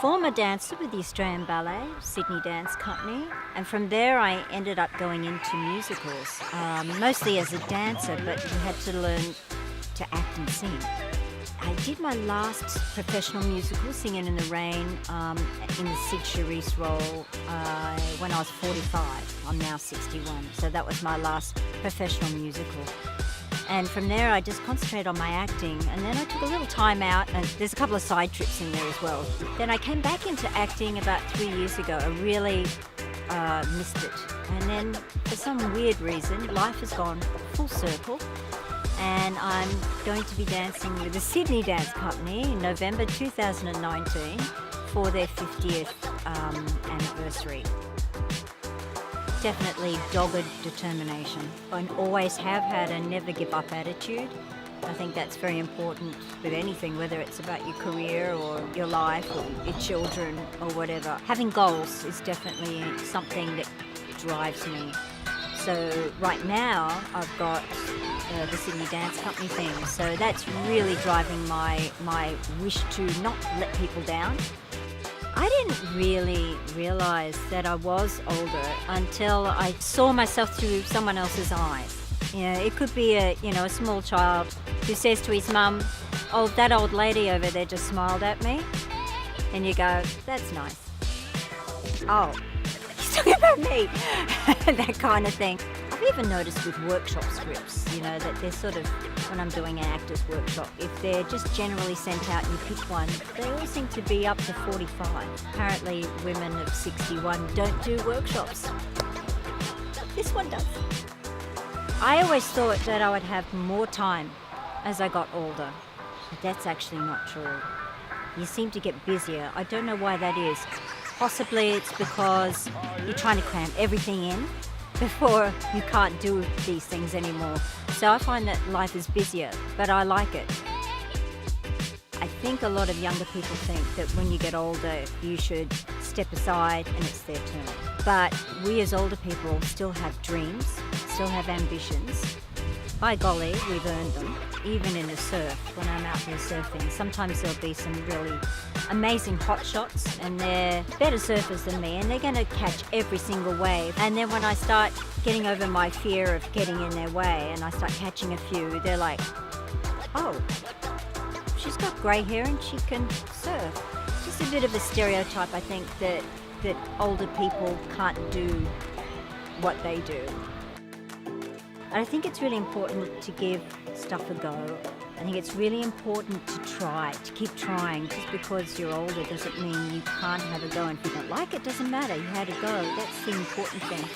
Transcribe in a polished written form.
former dancer with the Australian Ballet, Sydney Dance Company, and from there I ended up going into musicals, mostly as a dancer, but you had to learn to act and sing. I did my last professional musical, Singing in the Rain, in the Sid Charisse role when I was 45. I'm now 61, so that was my last professional musical. And from there I just concentrated on my acting, and then I took a little time out, and there's a couple of side trips in there as well. Then I came back into acting about 3 years ago. I really missed it. And then for some weird reason, life has gone full circle, and I'm going to be dancing with the Sydney Dance Company in November 2019 for their 50th anniversary. Definitely dogged determination, and always have had a never give up attitude. I think that's very important with anything, whether it's about your career or your life or your children or whatever. Having goals is definitely something that drives me. So right now I've got the Sydney Dance Company thing, so that's really driving my wish to not let people down. I didn't really realise that I was older until I saw myself through someone else's eyes. You know, it could be a small child who says to his mum, "Oh, that old lady over there just smiled at me," and you go, "That's nice." Oh, he's talking about me, that kind of thing. I've even noticed with workshop scripts, that they're sort of, when I'm doing an actor's workshop, if they're just generally sent out and you pick one, they all seem to be up to 45. Apparently women of 61 don't do workshops. This one does. I always thought that I would have more time as I got older, but that's actually not true. You seem to get busier. I don't know why that is. Possibly it's because you're trying to cram everything in before you can't do these things anymore. So I find that life is busier, but I like it. I think a lot of younger people think that when you get older, you should step aside and it's their turn. But we as older people still have dreams, still have ambitions. By golly, we've earned them. Even in the surf, when I'm out there surfing, sometimes there'll be some really amazing hot shots, and they're better surfers than me, and they're going to catch every single wave. And then when I start getting over my fear of getting in their way and I start catching a few, they're like, "Oh, she's got grey hair and she can surf." Just a bit of a stereotype, I think, that older people can't do what they do. I think it's really important to give stuff a go. I think it's really important to try, to keep trying. Just because you're older doesn't mean you can't have a go. And if you don't like it, doesn't matter. You had a go. That's the important thing.